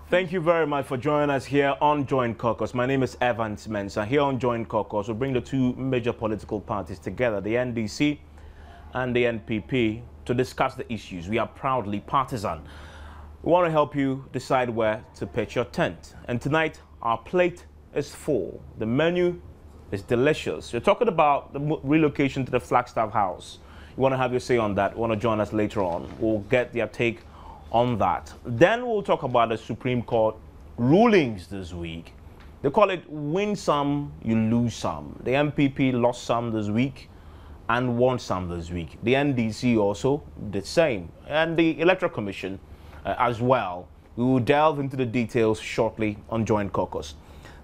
Thank you very much for joining us here on Joint Caucus. My name is Evans Mensah. Here on Joint Caucus, we bring the two major political parties together, the NDC and the NPP, to discuss the issues. We are proudly partisan. We want to help you decide where to pitch your tent. And tonight, our plate is full. The menu is delicious. We're talking about the relocation to the Flagstaff House. You want to have your say on that. You want to join us later on. We'll get their take on that. Then we'll talk about the Supreme Court rulings this week. They call it win some, you lose some. The MPP lost some this week and won some this week. The NDC also the same. And the Electoral Commission as well. We will delve into the details shortly on Joint Caucus.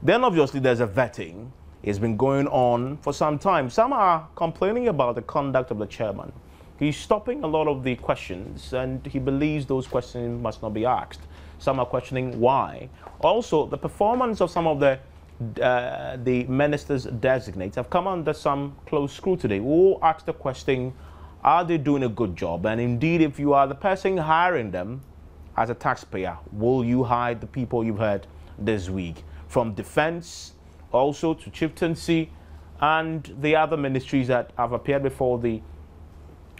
Then obviously there's a vetting. It's been going on for some time. Some are complaining about the conduct of the chairman. He's stopping a lot of the questions, and he believes those questions must not be asked. Some are questioning why. Also, the performance of some of the ministers designates have come under some close scrutiny. We'll ask the question, are they doing a good job? And indeed, if you are the person hiring them as a taxpayer, will you hire the people you've heard this week? From defense, also to chieftaincy, and the other ministries that have appeared before the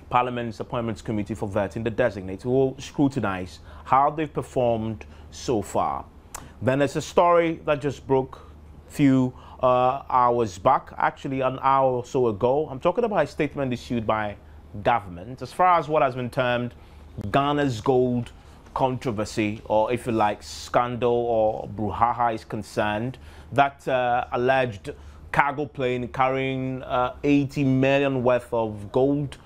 Parliament's Appointments Committee for Vetting, the designates, will scrutinize how they've performed so far. Then there's a story that just broke a few hours back, actually an hour or so ago. I'm talking about a statement issued by government as far as what has been termed Ghana's gold controversy, or if you like, scandal or brouhaha is concerned. That alleged cargo plane carrying 80 million worth of gold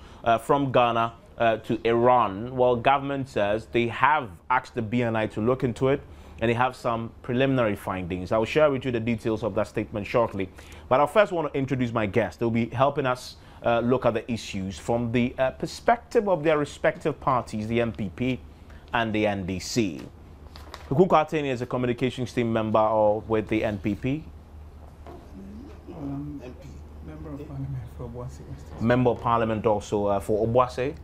from Ghana to Iran. Well, government says they have asked the BNI to look into it, and they have some preliminary findings. I will share with you the details of that statement shortly. But I first want to introduce my guests. They'll be helping us look at the issues from the perspective of their respective parties, the MPP and the NDC. Hukuku Ateni is a communications team member with the NPP. Member of Parliament for Obuasi West. Member of Parliament also for Obuasi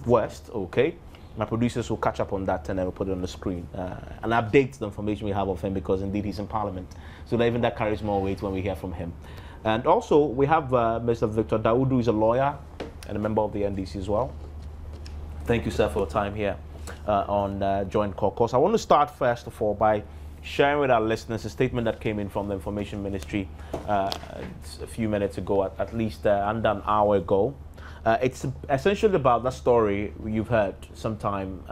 West. Okay. My producers will catch up on that and then we'll put it on the screen and update the information we have of him, because indeed he's in Parliament. So even that carries more weight when we hear from him. And also we have Mr. Victor Daudu, who is a lawyer and a member of the NDC as well. Thank you, sir, for your time here on Joint Caucus. I want to start first of all by sharing with our listeners a statement that came in from the Information Ministry a few minutes ago, at least under an hour ago. It's essentially about that story you've heard sometime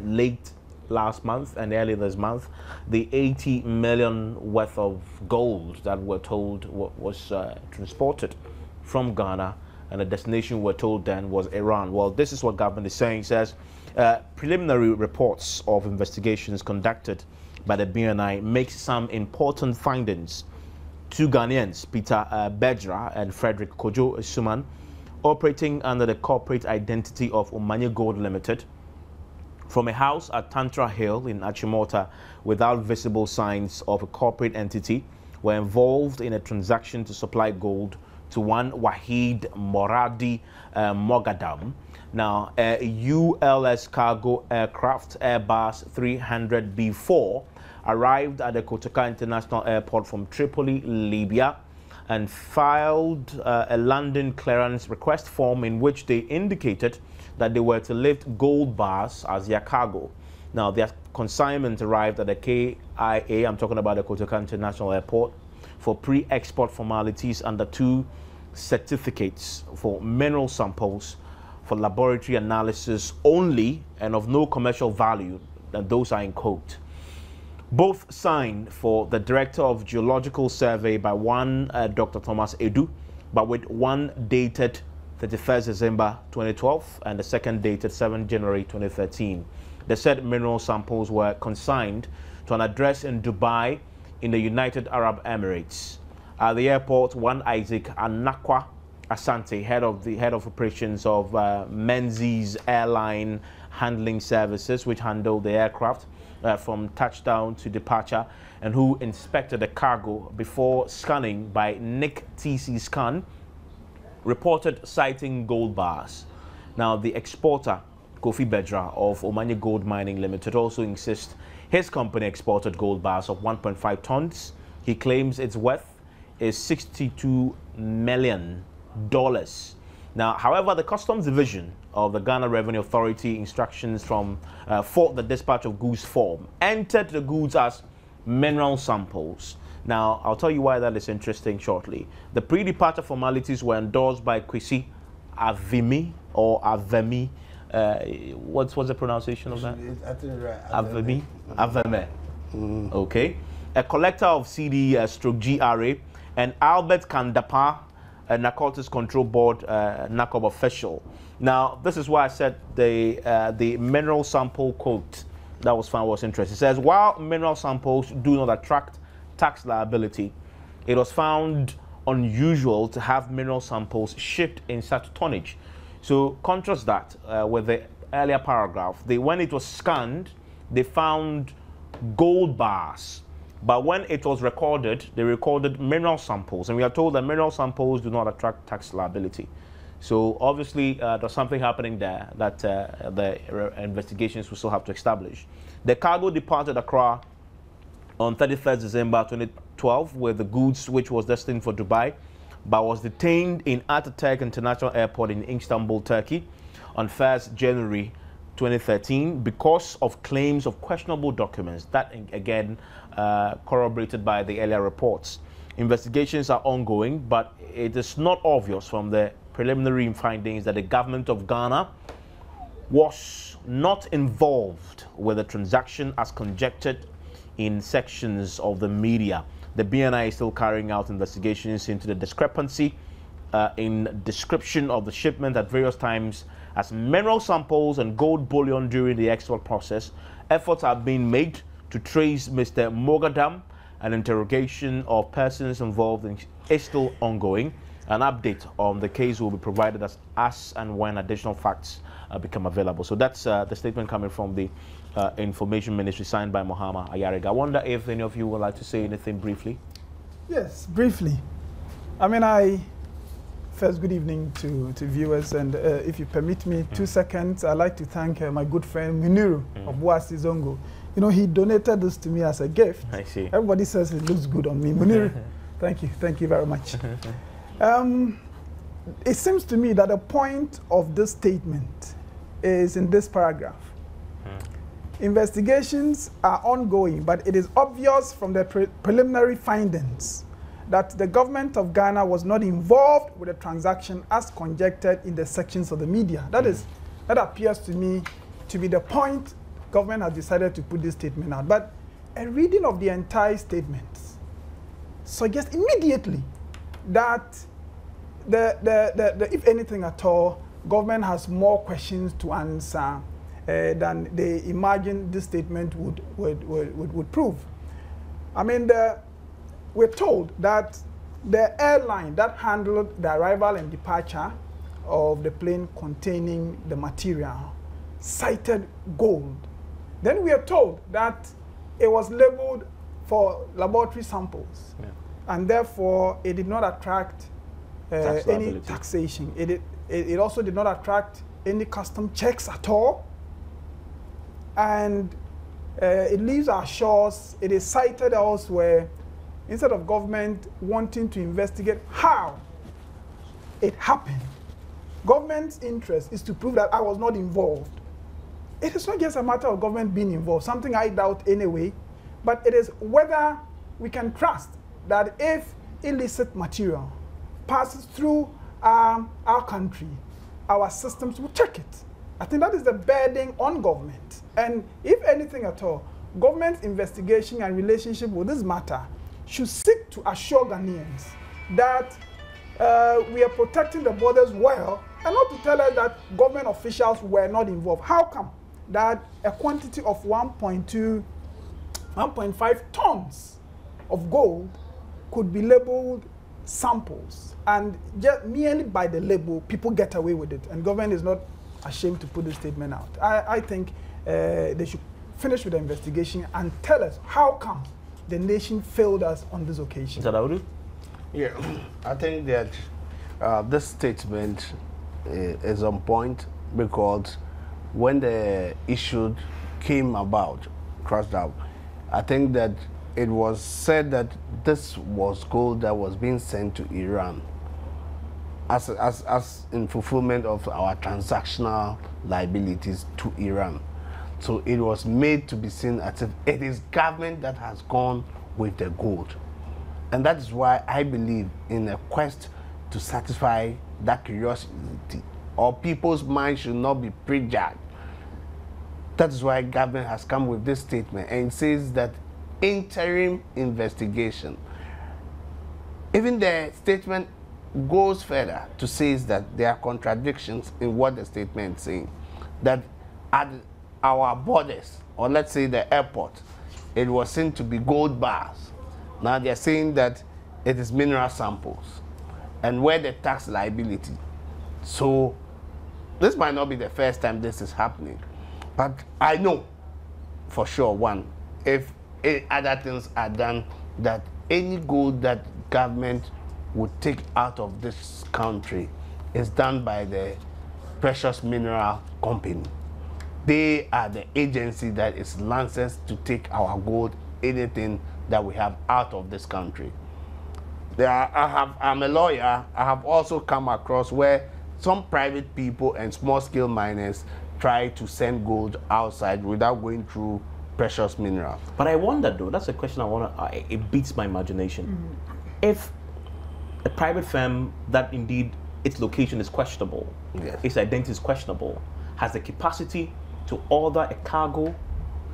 late last month and early this month, the 80 million worth of gold that we're told was transported from Ghana, and the destination we're told then was Iran. Well, this is what government is saying. It says preliminary reports of investigations conducted by the BNI makes some important findings. Two Ghanaians, Peter Bedra and Frederick Kojo Suman, operating under the corporate identity of Omanye Gold Limited, from a house at Tantra Hill in Achimota without visible signs of a corporate entity, were involved in a transaction to supply gold to one Wahid Moradi Mogadam. Now, a ULS cargo aircraft, Airbus 300B4, arrived at the Kotoka International Airport from Tripoli, Libya, and filed a landing clearance request form in which they indicated that they were to lift gold bars as their cargo. Now, their consignment arrived at the KIA, I'm talking about the Kotoka International Airport, for pre-export formalities under two certificates for mineral samples for laboratory analysis only and of no commercial value, and those are in quote. Both signed for the Director of Geological Survey by one Dr. Thomas Edu, but with one dated 31st December 2012 and the second dated 7 January 2013. The said mineral samples were consigned to an address in Dubai in the United Arab Emirates. At the airport, one Isaac Anakwa Asante, head of operations of Menzies Airline Handling Services, which handled the aircraft from touchdown to departure, and who inspected the cargo before scanning by Nick TC Scan, reported sighting gold bars. Now, the exporter, Kofi Bedra of Omanye Gold Mining Limited, also insists His company exported gold bars of 1.5 tons. He claims its worth is $62 million. Now, however, the Customs Division of the Ghana Revenue Authority instructions from for the dispatch of goods form entered the goods as mineral samples. Now, I'll tell you why that is interesting shortly. The pre-departure formalities were endorsed by Kwesi Avemi or Avemi. What's the pronunciation of that? I think right. Avemi. Aveme. Okay. A collector of CD stroke GRA, and Albert Kandapa, a Narcotics Control Board NACOB official. Now, this is why I said the mineral sample quote that was found was interesting. It says, while mineral samples do not attract tax liability, it was found unusual to have mineral samples shipped in such tonnage. So contrast that with the earlier paragraph. When it was scanned, they found gold bars. But when it was recorded, they recorded mineral samples. And we are told that mineral samples do not attract tax liability. So obviously, there's something happening there that the investigations will still have to establish. The cargo departed Accra on 31st December 2012 with the goods which was destined for Dubai, but was detained in Ataturk International Airport in Istanbul, Turkey on 1st January 2013 because of claims of questionable documents. That, again, corroborated by the earlier reports. Investigations are ongoing, but it is not obvious from the preliminary findings that the government of Ghana was not involved with the transaction as conjectured in sections of the media. The BNI is still carrying out investigations into the discrepancy in description of the shipment at various times as mineral samples and gold bullion during the export process. Efforts are being made to trace Mr. Mogadam. An interrogation of persons involved is still ongoing. An update on the case will be provided as and when additional facts become available. So that's the statement coming from the Information Ministry, signed by Mohammed Ayariga. I wonder if any of you would like to say anything briefly. Yes, briefly. I mean, first, good evening to viewers, and if you permit me 2 seconds, I'd like to thank my good friend Muniru of Boasi Zongo. You know, he donated this to me as a gift. I see. Everybody says it looks good on me. Muniru, thank you very much. It seems to me that the point of this statement is in this paragraph. Investigations are ongoing, but it is obvious from the preliminary findings that the government of Ghana was not involved with the transaction as conjectured in the sections of the media. That appears to me to be the point government has decided to put this statement out. But a reading of the entire statement suggests immediately that if anything at all, government has more questions to answer than they imagine this statement would prove. I mean, we're told that the airline that handled the arrival and departure of the plane containing the material cited gold. Then we are told that it was labeled for laboratory samples, and therefore it did not attract any taxation. It also did not attract any custom checks at all, and it leaves our shores. It is cited elsewhere. Instead of government wanting to investigate how it happened, government's interest is to prove that I was not involved. It is not just a matter of government being involved, something I doubt anyway, but it is whether we can trust that if illicit material passes through our country, our systems will check it. I think that is the burden on government. And if anything at all, government's investigation and relationship with this matter should seek to assure Ghanaians that we are protecting the borders well, and not to tell us that government officials were not involved. How come that a quantity of 1.5 tons of gold could be labeled samples, and just merely by the label, people get away with it, and government is not ashamed to put this statement out? I think they should finish with the investigation and tell us how come the nation failed us on this occasion. Yeah, I think that this statement is on point, because when the issue came about, crossed out. I think that it was said that this was gold that was being sent to Iran as in fulfillment of our transactional liabilities to Iran. So it was made to be seen as if it is government that has gone with the gold. And that is why I believe in a quest to satisfy that curiosity, or people's minds should not be prejudged. That is why government has come with this statement, and it says that interim investigation. Even the statement goes further to say that there are contradictions in what the statement is saying. That at our borders, or let's say the airport, it was seen to be gold bars. Now they're saying that it is mineral samples, and where the tax liability. So this might not be the first time this is happening, but I know for sure, one, if other things are done, that any gold that government would take out of this country is done by the precious mineral company. They are the agency that is licensed to take our gold, anything that we have out of this country. I'm a lawyer. I have also come across where some private people and small-scale miners try to send gold outside without going through precious minerals. But I wonder, though, that's a question I want to, it beats my imagination. If a private firm that indeed its location is questionable, yes, its identity is questionable, has the capacity to order a cargo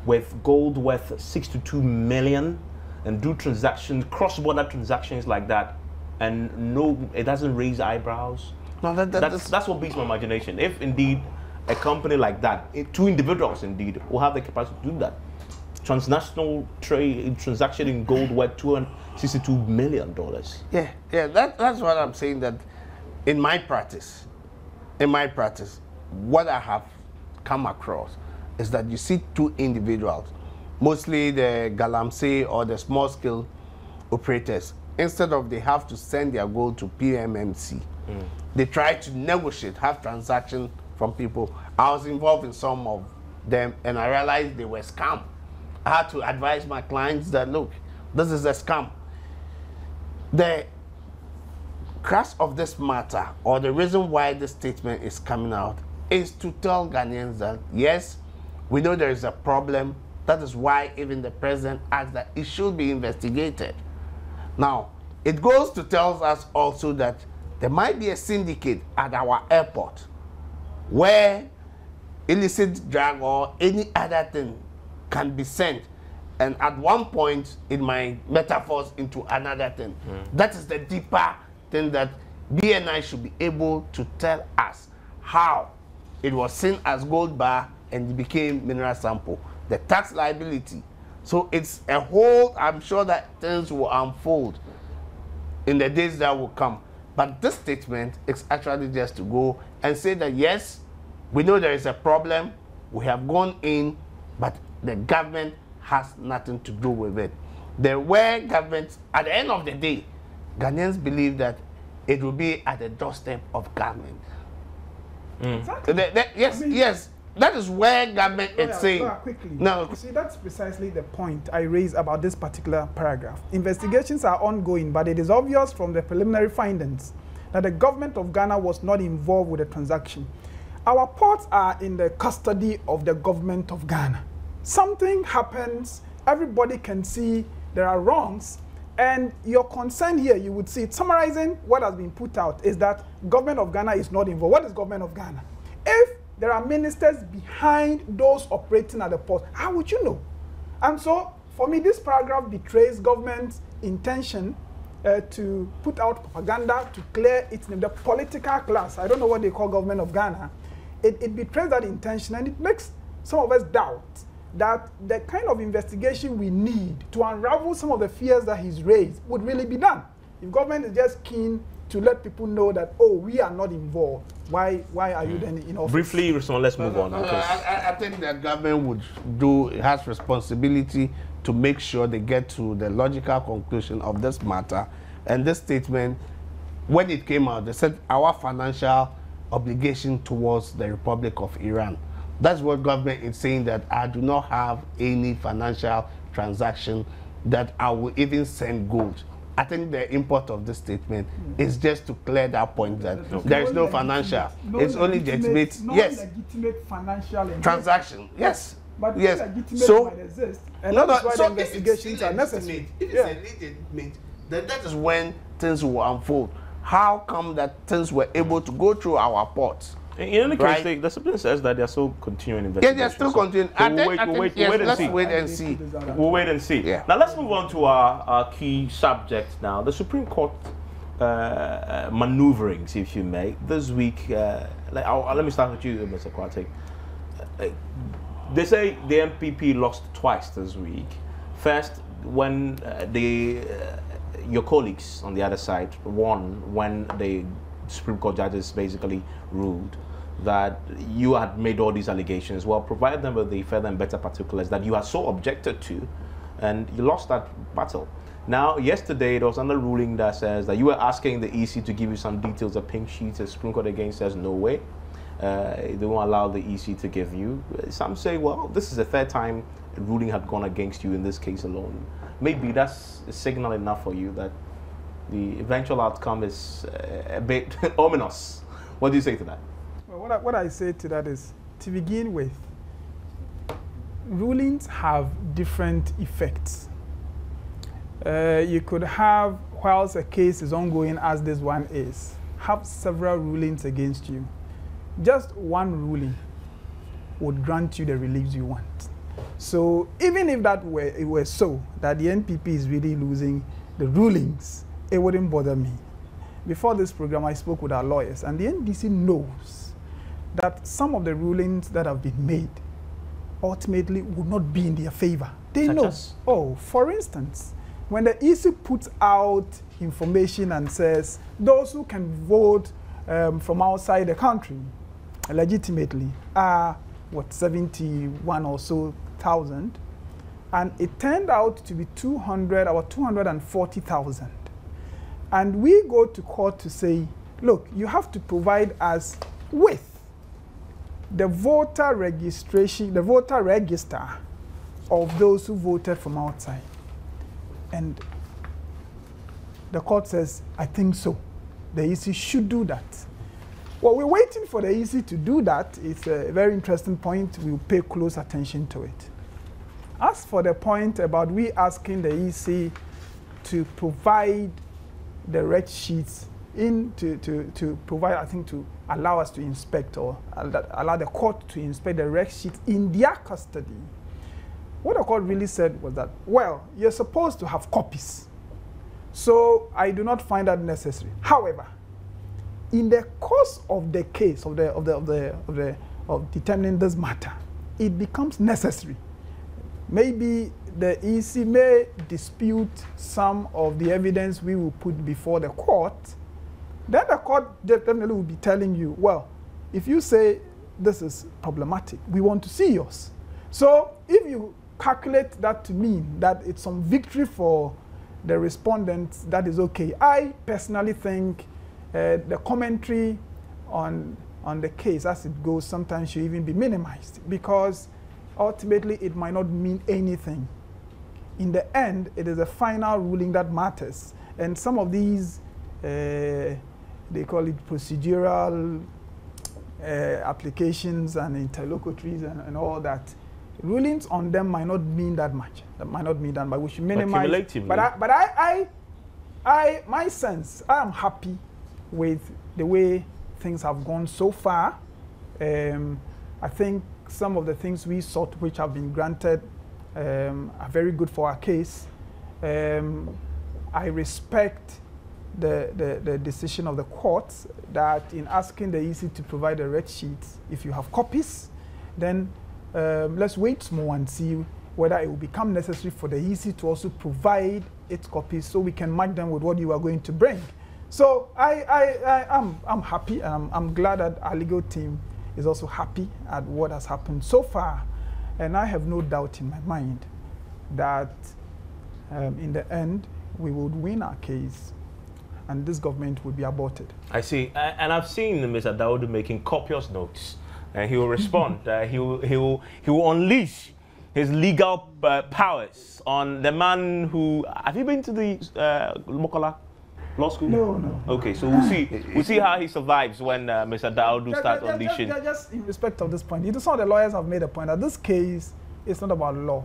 with gold worth 62 million and do transactions, cross-border transactions like that, and no, it doesn't raise eyebrows. No, that's what beats my imagination. If indeed a company like that, two individuals indeed, will have the capacity to do that. Transnational trade transaction in gold worth $262 million. Yeah, that's what I'm saying, that in my practice, what I have come across is that you see two individuals, mostly the galamsey or the small scale operators, instead of they have to send their gold to PMMC, they try to negotiate, have transactions from people. I was involved in some of them and I realized they were scam. I had to advise my clients that, look, this is a scam. The crux of this matter, or the reason why this statement is coming out, is to tell Ghanaians that, yes, we know there is a problem. That is why even the president asked that it should be investigated. Now, it goes to tell us also that there might be a syndicate at our airport where illicit drug or any other thing can be sent, and at one point it might metaphors into another thing. That is the deeper thing that BNI should be able to tell us how it was seen as gold bar and it became mineral sample, the tax liability. So it's a whole, I'm sure that things will unfold in the days that will come. But this statement is actually just to go and say that, yes, we know there is a problem, we have gone in, but the government has nothing to do with it. There were governments, at the end of the day, Ghanaians believe that it will be at the doorstep of government. Exactly. Yes, I mean, yes, that is where government is saying. Quickly. No. You see, that's precisely the point I raised about this particular paragraph. Investigations are ongoing, but it is obvious from the preliminary findings that the government of Ghana was not involved with the transaction. Our ports are in the custody of the government of Ghana. Something happens, everybody can see there are wrongs, and your concern here, you would see it, summarizing what has been put out, is that government of Ghana is not involved. What is government of Ghana? If there are ministers behind those operating at the port, how would you know? And so, for me, this paragraph betrays government's intention to put out propaganda to clear its name. The political class, I don't know what they call government of Ghana, it betrays that intention, and it makes some of us doubt that the kind of investigation we need to unravel some of the fears that he's raised would really be done. If government is just keen to let people know that, oh, we are not involved, why are you then in office? Briefly, let's move on. I think that government has responsibility to make sure they get to the logical conclusion of this matter. And this statement, when it came out, they said our financial obligation towards the Republic of Iran. That's what government is saying, that I do not have any financial transaction that I will even send gold. I think the import of this statement is just to clear that point that there is no financial. It's only legitimate. Yes. Legitimate financial transaction. Yes. But yes. So might exist, and that's why the investigations are necessary. If it's illegitimate, then that is when things will unfold. How come that things were able to go through our ports? In any case, the discipline says that they're still continuing investigations. Yeah, they're still continuing. We'll wait and see. We'll wait and see. Yeah. Now let's move on to our key subject now. The Supreme Court maneuverings, if you may. This week, let me start with you, Mr. Kwate. They say the MPP lost twice this week. First, when your colleagues on the other side won, when the Supreme Court judges basically ruled that you had made all these allegations. Well, provide them with the further and better particulars that you had so objected to, and you lost that battle. Now, yesterday, there was another ruling that says that you were asking the EC to give you some details of pink sheets. The Supreme Court again says no way. They won't allow the EC to give you. Some say, well, this is the third time a ruling had gone against you in this case alone. Maybe that's a signal enough for you that the eventual outcome is a bit ominous. What do you say to that? Well, what I say to that is, to begin with, rulings have different effects. You could have, whilst a case is ongoing, as this one is, have several rulings against you. Just one ruling would grant you the reliefs you want. So even if it were so, that the NPP is really losing the rulings, it wouldn't bother me. Before this program, I spoke with our lawyers, and the NDC knows that some of the rulings that have been made ultimately would not be in their favor. They know. Oh, for instance, when the EC puts out information and says those who can vote from outside the country legitimately are, 71 or so thousand, and it turned out to be 240,000. And we go to court to say, look, you have to provide us with the voter registration, the voter register of those who voted from outside. And the court says, I think so. The EC should do that. Well, we're waiting for the EC to do that. It's a very interesting point. We'll pay close attention to it. As for the point about we asking the EC to provide the red sheets to provide, I think, to allow us to inspect, or allow the court to inspect the red sheets in their custody. What the court really said was that, well, you're supposed to have copies. So I do not find that necessary. However, in the course of the case of determining this matter, it becomes necessary. Maybe the EC may dispute some of the evidence we will put before the court. Then the court definitely will be telling you, well, if you say this is problematic, we want to see yours. So if you calculate that to mean that it's some victory for the respondents, that is okay. I personally think the commentary on the case as it goes sometimes should even be minimized, because ultimately it might not mean anything. In the end, it is a final ruling that matters. And some of these, they call it procedural applications and interlocutories and all that, rulings on them might not mean that much. That might not mean that much. We should minimize. But my sense, I am happy with the way things have gone so far. I think some of the things we sought, which have been granted, are very good for our case. I respect the decision of the courts that in asking the EC to provide the red sheets, if you have copies, then let's wait more and see whether it will become necessary for the EC to also provide its copies so we can match them with what you are going to bring. So I'm happy, and I'm glad that our legal team is also happy at what has happened so far. And I have no doubt in my mind that in the end, we would win our case and this government would be aborted. I see. And I've seen Mr. Dawodu making copious notes and he will respond. He will unleash his legal powers on the man who. Have you been to the Mokola Law School? No. Okay, so we'll see how he survives when Mr. Daudu starts unleashing. Just in respect of this point, some of the lawyers have made a point that this case is not about law,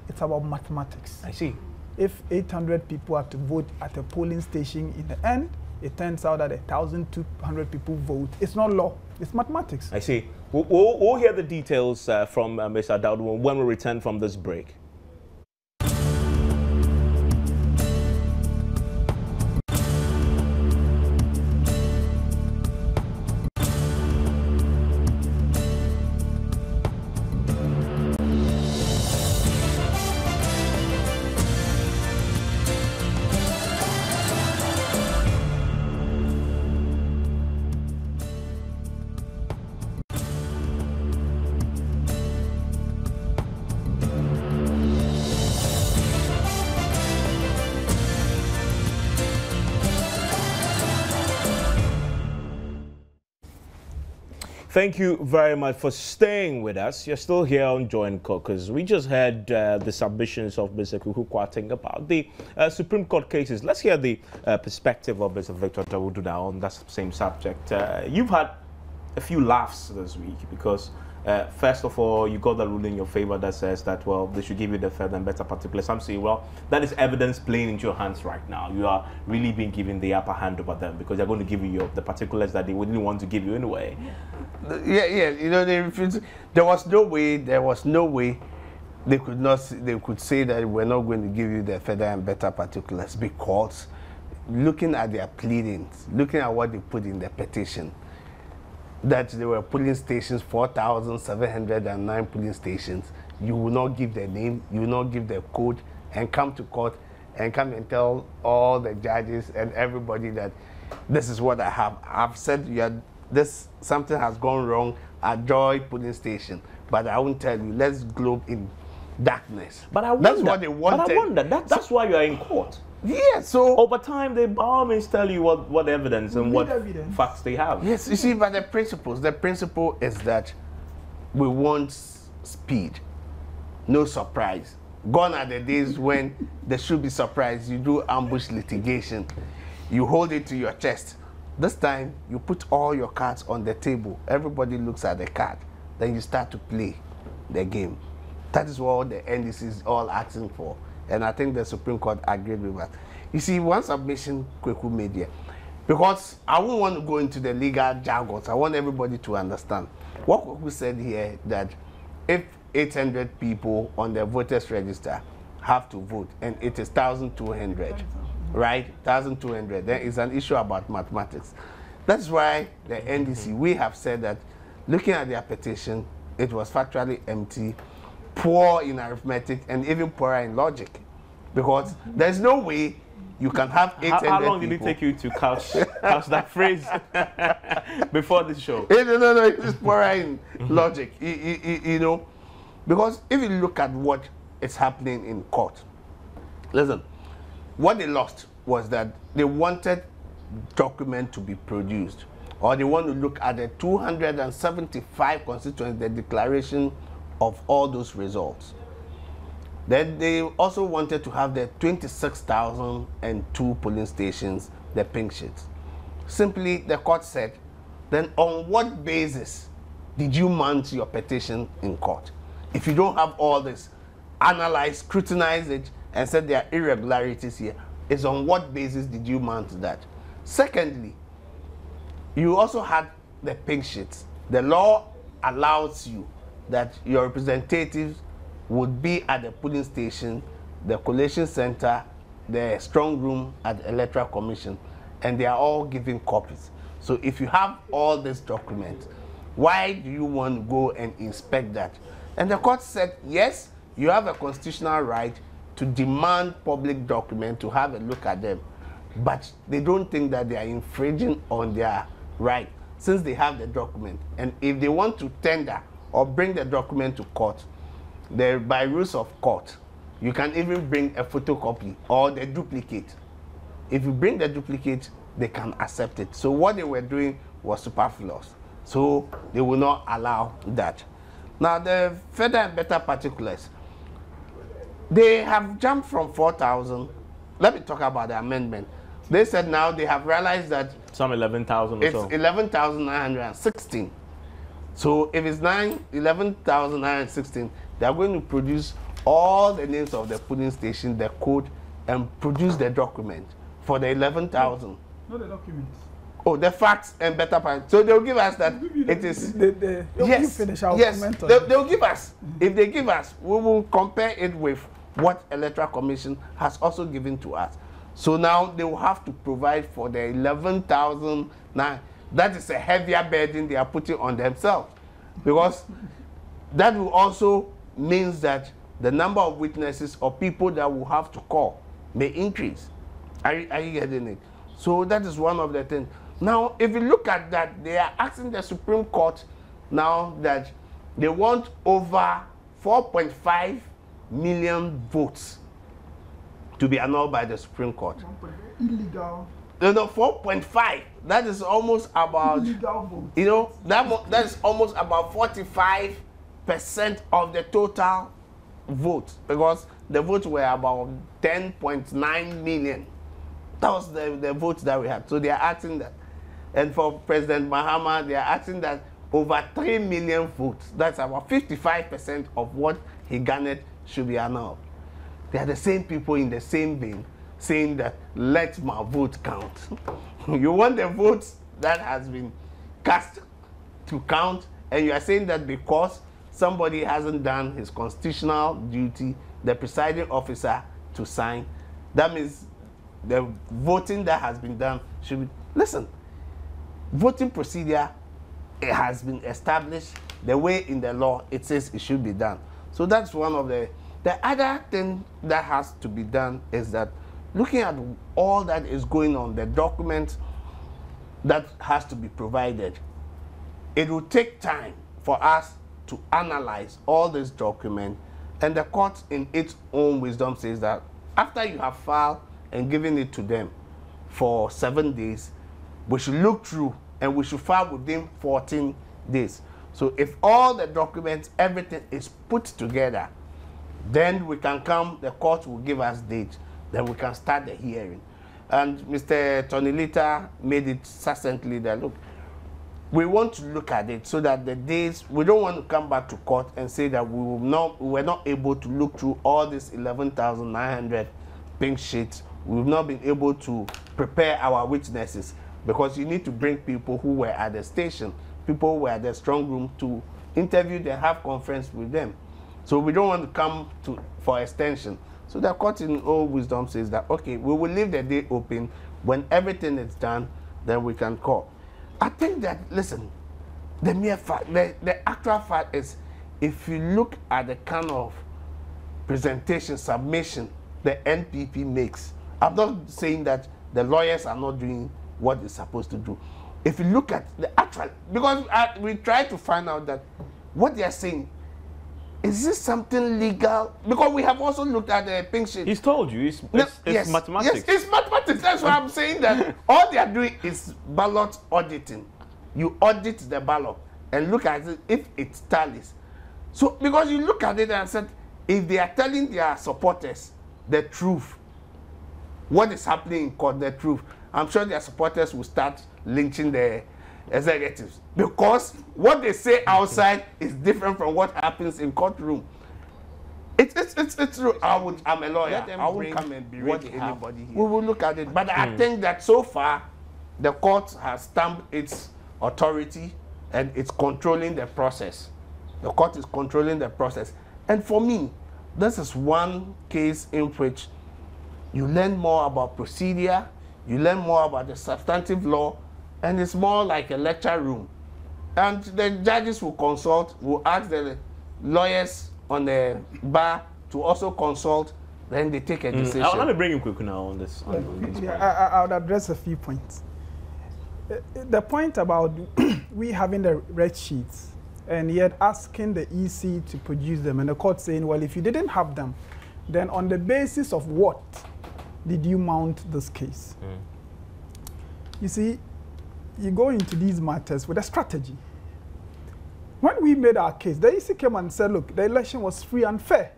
it's about mathematics. I see. If 800 people have to vote at a polling station in the end, it turns out that 1,200 people vote. It's not law, it's mathematics. I see. We'll hear the details from Mr. Daudu when we return from this break. Thank you very much for staying with us. You're still here on Joint Caucus. We just heard the submissions of Mr. Kuku Kwarteng about the Supreme Court cases. Let's hear the perspective of Mr. Victor Dawudu now on that same subject. You've had a few laughs this week because, first of all, you got the ruling in your favor that says that, well, they should give you the further and better particulars. Some say, well, that is evidence playing into your hands right now. You are really being given the upper hand over them because they're going to give you the particulars that they wouldn't want to give you anyway. Yeah. You know, they refused. There was no way they could say that we're not going to give you the further and better particulars because looking at their pleadings, looking at what they put in the petition, that there were polling stations, 4,709 polling stations. You will not give their name, you will not give their code, and come to court and come and tell all the judges and everybody that this is what I have. I've said something has gone wrong at Joy polling station, but I won't tell you. Let's globe in darkness. But I wonder, that's what they wanted. But I wonder, that's why you are in court. Yeah, so over time they by all means tell you what evidence and what facts they have. Yes, you see, but the principle is that we want speed, no surprise. Gone are the days when there should be surprise. You do ambush litigation, you hold it to your chest. This time you put all your cards on the table. Everybody looks at the card, then you start to play the game. That is what the NDC is all asking for. And I think the Supreme Court agreed with that. You see, one submission Kweku made here, because I won't want to go into the legal jargons. I want everybody to understand. What Kweku said here, that if 800 people on the voters register have to vote, and it is 1,200, right? 1,200, then it's an issue about mathematics. That's why the NDC, we have said that looking at their petition, it was factually empty, poor in arithmetic, and even poorer in logic, because there's no way you can have 800 How long did it take you to couch that phrase before the show? No, it's poorer in logic, you know, because if you look at what is happening in court, listen, what they lost was that they wanted document to be produced, or they want to look at the 275 constituencies, the declaration of all those results. Then they also wanted to have the 26,002 polling stations, the pink sheets. Simply, the court said, then on what basis did you mount your petition in court? If you don't have all this, analyze, scrutinize it, and said there are irregularities here, is on what basis did you mount that? Secondly, you also had the pink sheets. The law allows you that your representatives would be at the polling station, the collation center, the strong room at the Electoral Commission, and they are all giving copies. So if you have all these documents, why do you want to go and inspect that? And the court said, yes, you have a constitutional right to demand public documents, to have a look at them, but they don't think that they are infringing on their right since they have the document. And if they want to tender or bring the document to court, by rules of court, you can even bring a photocopy or the duplicate. If you bring the duplicate, they can accept it. So what they were doing was superfluous. So they will not allow that. Now, the further and better particulars, they have jumped from 4,000. Let me talk about the amendment. They said now they have realized that some 11,000 or so. It's 11,916. So if it's 11,916, they are going to produce all the names of the polling station, the code, and produce the document for the 11,000. Not the documents. Oh, the facts and better part. So they'll give us that it is. Yes, they'll give us. If they give us, we will compare it with what Electoral Commission has also given to us. So now they will have to provide for the 11,000. Now that is a heavier burden they are putting on themselves, because that will also means that the number of witnesses or people that will have to call may increase. Are you getting it? So that is one of the things. Now, if you look at that, they are asking the Supreme Court now that they want over 4.5 million votes to be annulled by the Supreme Court. Illegal. No, 4.5. That is almost about, illegal votes. You know, that is almost about 45% of the total votes, because the votes were about 10.9 million. That was the votes that we had. So they are asking that. And for President Mahama, they are asking that over 3 million votes, that's about 55% of what he garnered, should be annulled. They are the same people in the same vein saying that let my vote count. You want the votes that has been cast to count, and you are saying that because somebody hasn't done his constitutional duty, the presiding officer, to sign, that means the voting that has been done should be. Listen, voting procedure, it has been established the way in the law it says it should be done. So that's one of the other thing that has to be done is that looking at all that is going on, the documents that has to be provided, it will take time for us to analyze all this document, and the court in its own wisdom says that after you have filed and given it to them for 7 days, we should look through and we should file within 14 days. So if all the documents, everything is put together, then we can come, the court will give us date, then we can start the hearing. And Mr. Tonilita made it succinctly that, look, we want to look at it so that the days, we don't want to come back to court and say that we were not able to look through all these 11,900 pink sheets. We've not been able to prepare our witnesses, because you need to bring people who were at the station, people who were at the strong room, to interview them, have conference with them. So we don't want to come for extension. So the court in all wisdom says that, okay, we will leave the day open. When everything is done, then we can call. I think that, listen, the mere fact, the actual fact is, if you look at the kind of presentation, submission the NPP makes, I'm not saying that the lawyers are not doing what they're supposed to do. If you look at the actual, because we try to find out that what they are saying, is this something legal? Because we have also looked at the pink sheet. He's told you, it's yes, mathematics. Yes, it's mathematics. That's why I'm saying that all they are doing is ballot auditing. You audit the ballot and look at it if it tallies. So, because you look at it and said, if they are telling their supporters the truth, what is happening in court, the truth, I'm sure their supporters will start lynching the executives, because what they say outside is different from what happens in courtroom. It's true. I'm a lawyer. I won't come and berate anybody here. We will look at it, but I think that so far the court has stamped its authority and it's controlling the process. The court is controlling the process, and for me, this is one case in which you learn more about procedure, you learn more about the substantive law, and it's more like a lecture room. And the judges will consult, will ask the lawyers on the bar to also consult, then they take a decision. Let me bring you quick now on this. I would address a few points. The point about we having the red sheets and yet asking the EC to produce them, and the court saying, well, if you didn't have them, then on the basis of what did you mount this case? You see, you go into these matters with a strategy. we made our case, the EC came and said, look, the election was free and fair.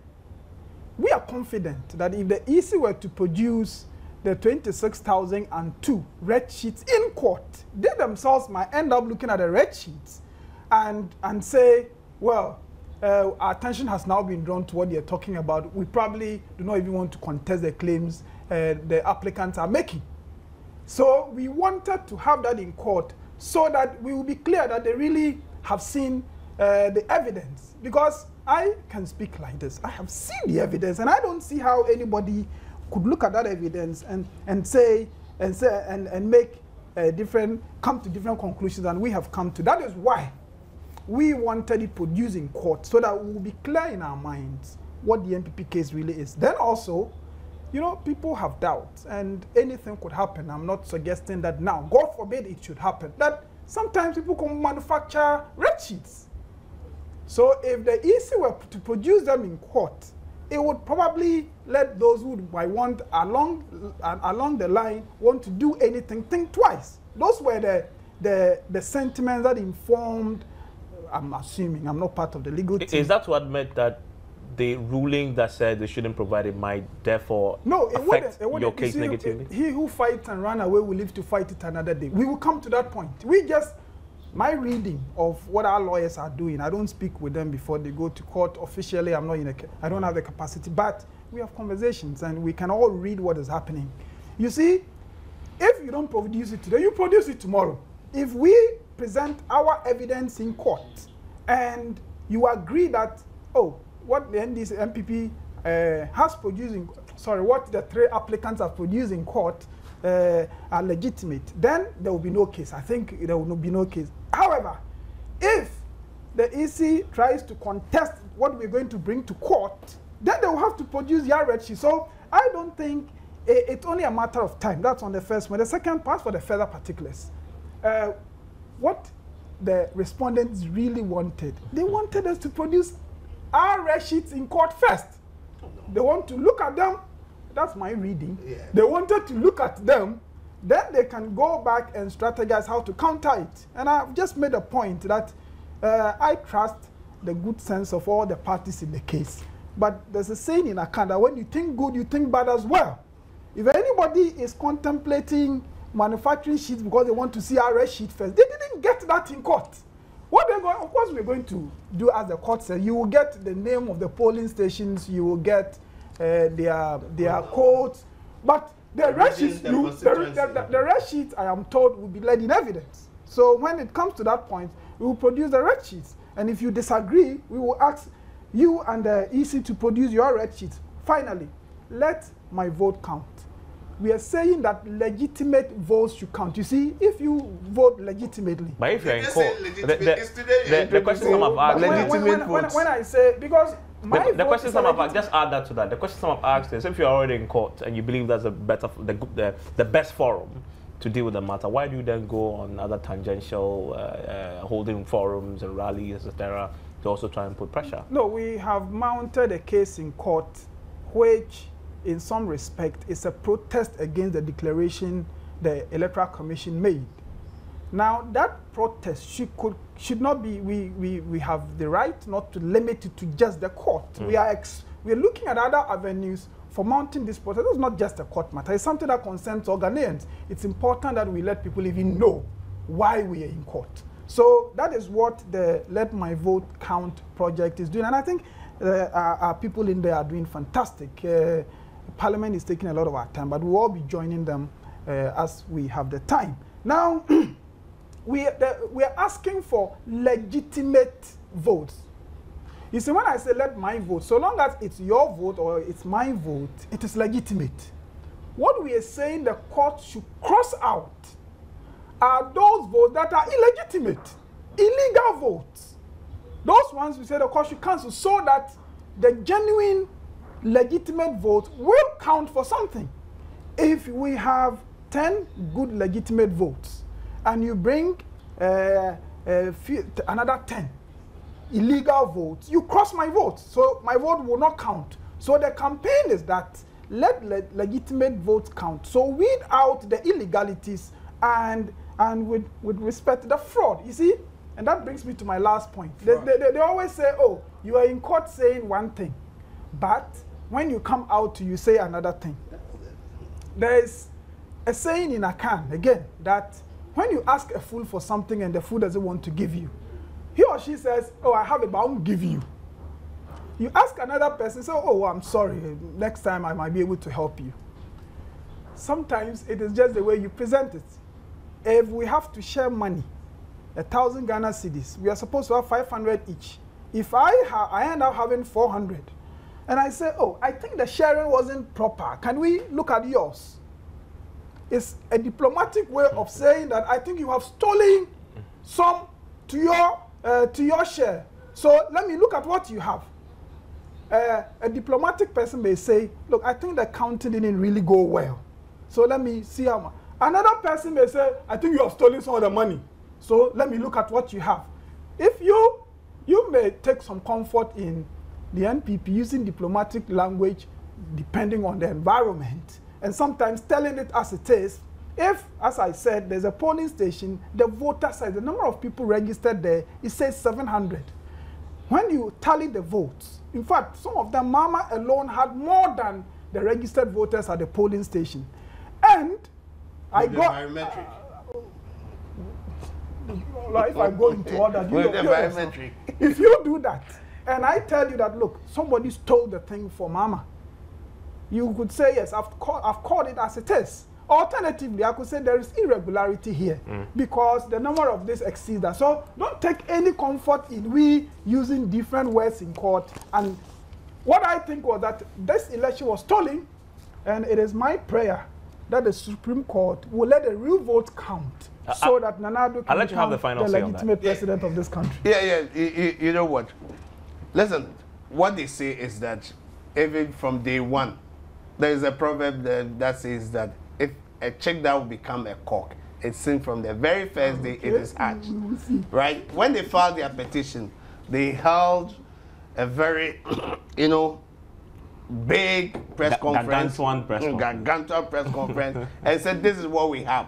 We are confident that if the EC were to produce the 26,002 red sheets in court, they themselves might end up looking at the red sheets and say, well, our attention has now been drawn to what they're talking about. We probably do not even want to contest the claims the applicants are making. So we wanted to have that in court so that we will be clear that they really have seen the evidence. Because I can speak like this. I have seen the evidence, and I don't see how anybody could look at that evidence and make come to different conclusions than we have come to. That is why we wanted it produced in court, so that we will be clear in our minds what the MPP case really is. Then also, you know, people have doubts and anything could happen. I'm not suggesting that now, God forbid it should happen, that sometimes people can manufacture red sheets. So if the EC were to produce them in court, it would probably let those who might want along the line want to do anything think twice. Those were the sentiments that informed, I'm assuming, I'm not part of the legal team. Is that to admit that the ruling that said they shouldn't provide it might therefore affect your case negatively? He who fights and runs away will live to fight it another day. We will come to that point. My reading of what our lawyers are doing, I don't speak with them before they go to court officially. I don't have the capacity, but we have conversations and we can all read what is happening. You see, if you don't produce it today, you produce it tomorrow. If we present our evidence in court and you agree that, oh, what the MPP has produced what the three applicants have produced in court are legitimate, then there will be no case. I think there will be no case. However, if the EC tries to contest what we're going to bring to court, then they will have to produce their red sheet. So I don't think it's only a matter of time. That's on the first one. The second part, for the further particulars, what the respondents really wanted, they wanted us to produce our red sheets in court first. They want to look at them. That's my reading. Yeah. They wanted to look at them, then they can go back and strategize how to counter it. And I've just made a point that I trust the good sense of all the parties in the case. But there's a saying in Account that when you think good, you think bad as well. If anybody is contemplating manufacturing sheets because they want to see our red sheet first, they didn't get that in court. What they're going, of course, we're going to do as the court said. You will get the name of the polling stations. You will get their codes, but the red sheets, the red sheets, I am told, will be led in evidence. So when it comes to that point, we will produce the red sheets. And if you disagree, we will ask you and the EC to produce your red sheets. Finally, let my vote count. We are saying that legitimate votes should count. You see, if you vote legitimately. But if you're in court, the question some have asked, legitimate votes. When I say, because the question some have asked, just add that to that. The question some have asked is, if you're already in court and you believe that's the best forum to deal with the matter, why do you then go on other tangential holding forums and rallies, etc., to also try and put pressure? No, we have mounted a case in court which, in some respect, is a protest against the declaration the Electoral Commission made. Now, that protest should not be, we have the right not to limit it to just the court. We are looking at other avenues for mounting this protest. It's not just a court matter. It's something that concerns all Ghanaians. It's important that we let people even know why we are in court. So that is what the Let My Vote Count project is doing. And I think our people in there are doing fantastic. Parliament is taking a lot of our time, but we'll all be joining them as we have the time. Now, we are asking for legitimate votes. You see, when I say let my vote, so long as it's your vote or it's my vote, it is legitimate. What we are saying the court should cross out are those votes that are illegitimate, illegal votes. Those ones we say the court should cancel so that the genuine legitimate votes will count for something. If we have 10 good legitimate votes and you bring another 10 illegal votes, you cross my vote, so my vote will not count. So the campaign is that let legitimate votes count. So weed out the illegalities and with respect to the fraud. You see, And that brings me to my last point. They always say, oh, you are in court saying one thing, but when you come out, you say another thing. There is a saying in Akan, again, that when you ask a fool for something and the fool doesn't want to give you, he or she says, oh, I have it, but I won't give you. You ask another person, say, oh, I'm sorry, next time I might be able to help you. Sometimes it is just the way you present it. If we have to share money, 1,000 Ghana cedis, we are supposed to have 500 each. If I end up having 400, and I say, oh, I think the sharing wasn't proper, can we look at yours? It's a diplomatic way of saying that I think you have stolen some to your share. So let me look at what you have. A diplomatic person may say, look, I think the counting didn't really go well. So let me see how much. Another person may say, I think you have stolen some of the money. So let me look at what you have. If you may take some comfort in the NPP using diplomatic language depending on the environment and sometimes telling it as it is. If, as I said, there's a polling station, the voter size, the number of people registered there, it says 700. When you tally the votes, in fact, some of them, Mama alone had more than the registered voters at the polling station. And I got... biometric. If I go into all that, you know, if you do that, and I tell you that, look, somebody stole the thing for Mama, you could say, yes, I've called it as it is. Alternatively, I could say there is irregularity here because the number of this exceeds that. So don't take any comfort in we using different words in court. And what I think was that this election was stolen, and it is my prayer that the Supreme Court will let the real vote count so that Nana Addo can become the legitimate president of this country. Yeah. You know what? Listen, what they say is that even from day one, there is a proverb that says that if a chick that will become a cock, it's seen from the very first day it is hatched. Right? When they filed their petition, they held a very, big press conference. Gargantuan press conference. And said, this is what we have.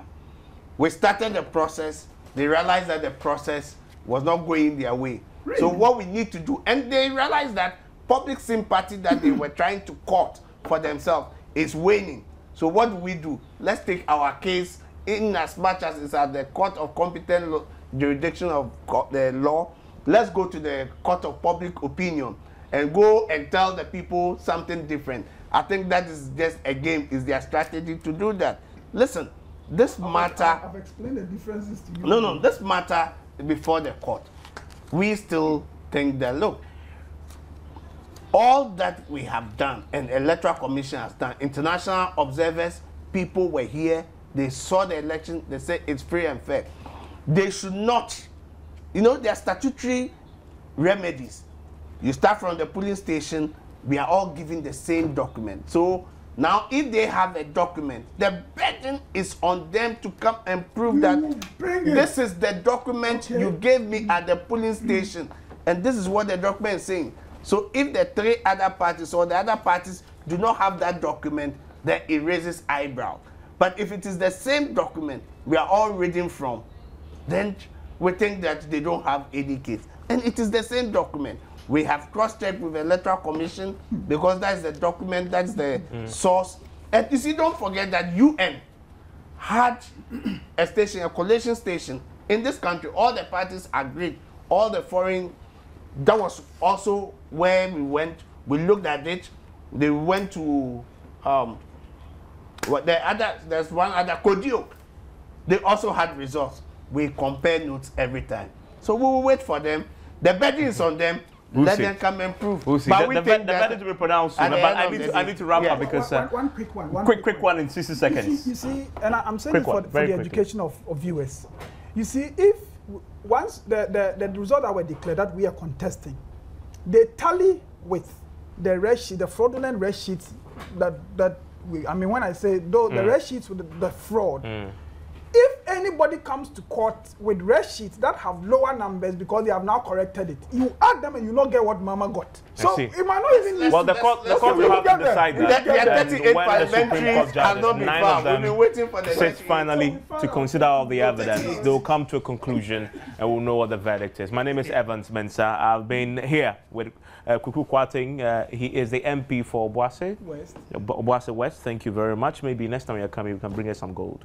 We started the process. They realized that the process was not going their way. Really? So what we need to do, and they realized that public sympathy that they were trying to court for themselves is waning. So what do we do? Let's take our case in as much as it's at the court of competent jurisdiction of the law. Let's go to the court of public opinion and go and tell the people something different. I think that is just, again, is their strategy to do that. Listen, this matter... I've explained the differences to you. No, this matter before the court. We still think that, look, all that we have done and the Electoral Commission has done, international observers, people were here, they saw the election, they said it's free and fair. They should not, there are statutory remedies. You start from the polling station, we are all given the same document. So now if they have a document, the burden is on them to come and prove that this is the document you gave me at the polling station. And this is what the document is saying. So if the three other parties or the other parties do not have that document, then it raises eyebrow. But if it is the same document we are all reading from, then we think that they don't have any case. And it is the same document. We have cross-checked with the Electoral Commission because that's the document, that's the source. And you see, don't forget that UN had a station, a collation station in this country. All the parties agreed, all the foreign. That was also where we went. We looked at it. They went to there's one other Kodio. They also had results. We compare notes every time. So we will wait for them. The burden is on them. Let them come and prove. We'll see. But we think the burden to be pronounced soon. But I need to wrap up because one quick one. Quick one in 60 seconds. You see, and I'm saying it for the education of viewers. You see, if once the result that were declared that we are contesting, they tally with the red sheet, the fraudulent red sheets that we. I mean, when I say the red sheets with the fraud, if anybody comes to court with red sheets that have lower numbers because they have now corrected it, you add them and you not get what Mama got. So it might not even. Well, the court will have to decide that. There are 38 when the Supreme Court parliamentaries judges, cannot be 9 found. of them We've been waiting for the sit finally to consider all the evidence. They will come to a conclusion and we'll know what the verdict is. My name is Evans Mensah. I've been here with Kuku Kwarteng. He is the MP for Obuasi West. Thank you very much. Maybe next time you're coming, you can bring us some gold.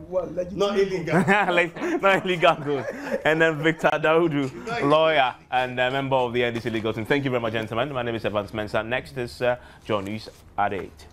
Well, not illegal. Not illegal gold. And then Victor Daudu, lawyer and a member of the NDC legal team. Thank you very much, gentlemen. My name is Evans Mensah. Next is John News at 8.